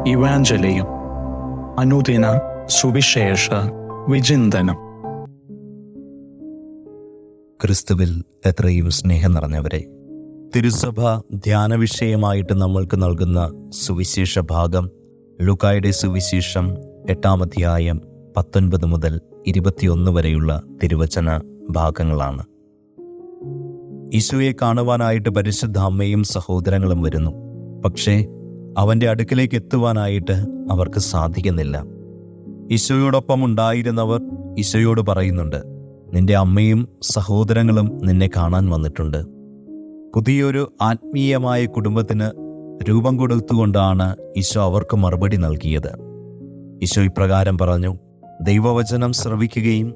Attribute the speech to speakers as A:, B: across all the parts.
A: ഇവാഞ്ചലിയും അനുദിന സുവിശേഷ വിചിന്തനം.
B: ക്രിസ്തുവിൽ എത്രയും സ്നേഹം നിറഞ്ഞവരെ, തിരുസഭ ധ്യാന വിഷയമായിട്ട് നമ്മൾക്ക് നൽകുന്ന സുവിശേഷ ഭാഗം ലൂക്കായുടെ സുവിശേഷം 8-ാം അധ്യായം 19 മുതൽ 21 വരെയുള്ള തിരുവചന ഭാഗങ്ങളാണ്. ഈശോയെ കാണുവാനായിട്ട് പരിശുദ്ധ അമ്മയും സഹോദരങ്ങളും വരുന്നു. പക്ഷേ അവൻ്റെ അടുക്കിലേക്ക് എത്തുവാനായിട്ട് അവർക്ക് സാധിക്കുന്നില്ല. ഈശോയോടൊപ്പം ഉണ്ടായിരുന്നവർ ഈശോയോട് പറയുന്നുണ്ട്, നിന്റെ അമ്മയും സഹോദരങ്ങളും നിന്നെ കാണാൻ വന്നിട്ടുണ്ട്. പുതിയൊരു ആത്മീയമായ കുടുംബത്തിന് രൂപം കൊടുത്തുകൊണ്ടാണ് ഈശോ അവർക്ക് മറുപടി നൽകിയത്. ഈശോ ഇപ്രകാരം പറഞ്ഞു, ദൈവവചനം ശ്രവിക്കുകയും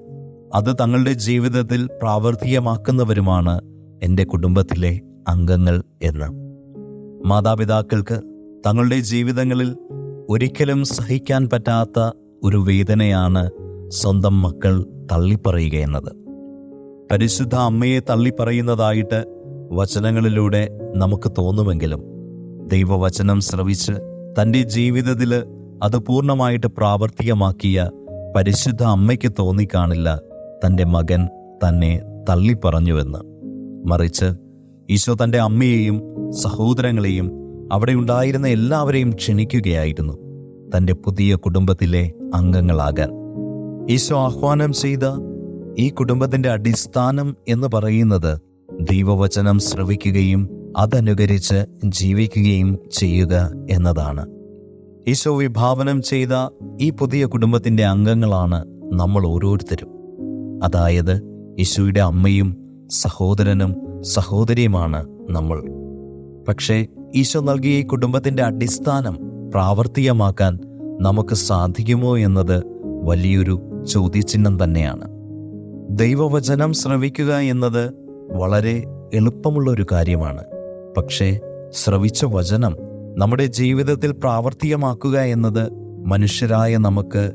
B: അത് തങ്ങളുടെ ജീവിതത്തിൽ പ്രാവർത്തികമാക്കുന്നവരുമാണ് എൻ്റെ കുടുംബത്തിലെ അംഗങ്ങൾ എന്ന്. മാതാപിതാക്കൾക്ക് തങ്ങളുടെ ജീവിതങ്ങളിൽ ഒരിക്കലും സഹിക്കാൻ പറ്റാത്ത ഒരു വേദനയാണ് സ്വന്തം മക്കൾ തള്ളിപ്പറയുക എന്നത്. പരിശുദ്ധ അമ്മയെ തള്ളിപ്പറയുന്നതായിട്ട് വചനങ്ങളിലൂടെ നമുക്ക് തോന്നുമെങ്കിലും ദൈവവചനം ശ്രവിച്ച് തൻ്റെ ജീവിതത്തിൽ അത് പൂർണ്ണമായിട്ട് പ്രാവർത്തികമാക്കിയ പരിശുദ്ധ അമ്മയ്ക്ക് തോന്നിക്കാണില്ല തൻ്റെ മകൻ തന്നെ തള്ളിപ്പറഞ്ഞുവെന്ന്. മറിച്ച് ഈശോ തൻ്റെ അമ്മയെയും സഹോദരങ്ങളെയും അവിടെ ഉണ്ടായിരുന്ന എല്ലാവരെയും ക്ഷണിക്കുകയായിരുന്നു തൻ്റെ പുതിയ കുടുംബത്തിലെ അംഗങ്ങളാകാൻ. ഈശോ ആഹ്വാനം ചെയ്ത ഈ കുടുംബത്തിൻ്റെ അടിസ്ഥാനം എന്ന് പറയുന്നത് ദൈവവചനം ശ്രവിക്കുകയും അതനുകരിച്ച് ജീവിക്കുകയും ചെയ്യുക എന്നതാണ്. ഈശോ വിഭാവനം ചെയ്ത ഈ പുതിയ കുടുംബത്തിൻ്റെ അംഗങ്ങളാണ് നമ്മൾ ഓരോരുത്തരും. അതായത് ഈശോയുടെ അമ്മയും സഹോദരനും സഹോദരിയുമാണ് നമ്മൾ. പക്ഷേ ഈശോ നൽകിയ ഈ കുടുംബത്തിൻ്റെ അടിസ്ഥാനം പ്രാവർത്തികമാക്കാൻ നമുക്ക് സാധിക്കുമോ എന്നത് വലിയൊരു ചോദ്യചിഹ്നം തന്നെയാണ്. ദൈവവചനം ശ്രവിക്കുക എന്നത് വളരെ എളുപ്പമുള്ളൊരു കാര്യമാണ്. പക്ഷേ ശ്രവിച്ച വചനം നമ്മുടെ ജീവിതത്തിൽ പ്രാവർത്തികമാക്കുക എന്നത് മനുഷ്യരായ നമുക്ക്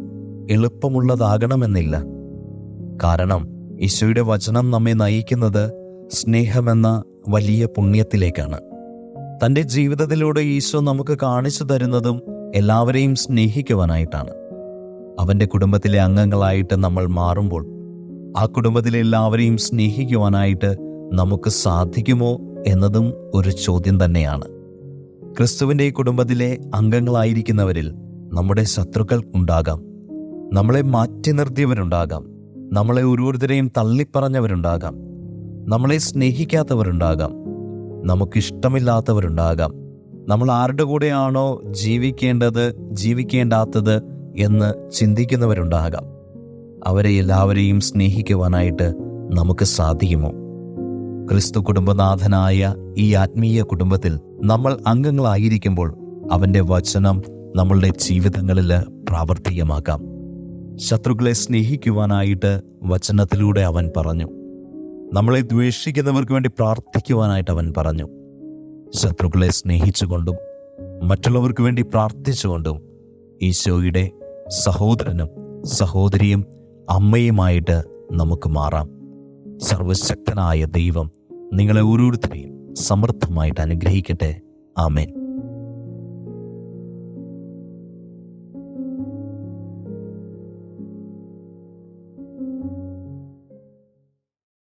B: എളുപ്പമുള്ളതാകണമെന്നില്ല. കാരണം ഈശോയുടെ വചനം നമ്മെ നയിക്കുന്നത് സ്നേഹമെന്ന വലിയ പുണ്യത്തിലേക്കാണ്. തൻ്റെ ജീവിതത്തിലൂടെ ഈശോ നമുക്ക് കാണിച്ചു തരുന്നതും എല്ലാവരെയും സ്നേഹിക്കുവാനായിട്ടാണ്. അവൻ്റെ കുടുംബത്തിലെ അംഗങ്ങളായിട്ട് നമ്മൾ മാറുമ്പോൾ ആ കുടുംബത്തിലെ എല്ലാവരെയും സ്നേഹിക്കുവാനായിട്ട് നമുക്ക് സാധിക്കുമോ എന്നതും ഒരു ചോദ്യം തന്നെയാണ്. ക്രിസ്തുവിൻ്റെ ഈ കുടുംബത്തിലെ അംഗങ്ങളായിരിക്കുന്നവരിൽ നമ്മുടെ ശത്രുക്കൾ ഉണ്ടാകാം, നമ്മളെ മാറ്റി നിർത്തിയവരുണ്ടാകാം, നമ്മളെ ഓരോരുത്തരെയും തള്ളിപ്പറഞ്ഞവരുണ്ടാകാം, നമ്മളെ സ്നേഹിക്കാത്തവരുണ്ടാകാം, നമുക്കിഷ്ടമില്ലാത്തവരുണ്ടാകാം, നമ്മൾ ആരുടെ കൂടെയാണോ ജീവിക്കേണ്ടാത്തത് എന്ന് ചിന്തിക്കുന്നവരുണ്ടാകാം. അവരെ എല്ലാവരെയും സ്നേഹിക്കുവാനായിട്ട് നമുക്ക് സാധിക്കുമോ? ക്രിസ്തു കുടുംബനാഥനായ ഈ ആത്മീയ കുടുംബത്തിൽ നമ്മൾ അംഗങ്ങളായിരിക്കുമ്പോൾ അവൻ്റെ വചനം നമ്മളുടെ ജീവിതങ്ങളിൽ പ്രാവർത്തികമാക്കാം. ശത്രുക്കളെ സ്നേഹിക്കുവാനായിട്ട് വചനത്തിലൂടെ അവൻ പറഞ്ഞു. നമ്മളെ ദ്വേഷിക്കുന്നവർക്ക് വേണ്ടി പ്രാർത്ഥിക്കുവാനായിട്ട് അവൻ പറഞ്ഞു. ശത്രുക്കളെ സ്നേഹിച്ചുകൊണ്ടും മറ്റുള്ളവർക്ക് വേണ്ടി പ്രാർത്ഥിച്ചുകൊണ്ടും ഈശോയുടെ സഹോദരനും സഹോദരിയും അമ്മയുമായിട്ട് നമുക്ക് മാറാം. സർവശക്തനായ ദൈവം നിങ്ങളെ ഓരോരുത്തരെയും സമൃദ്ധമായിട്ട് അനുഗ്രഹിക്കട്ടെ. ആമേൻ.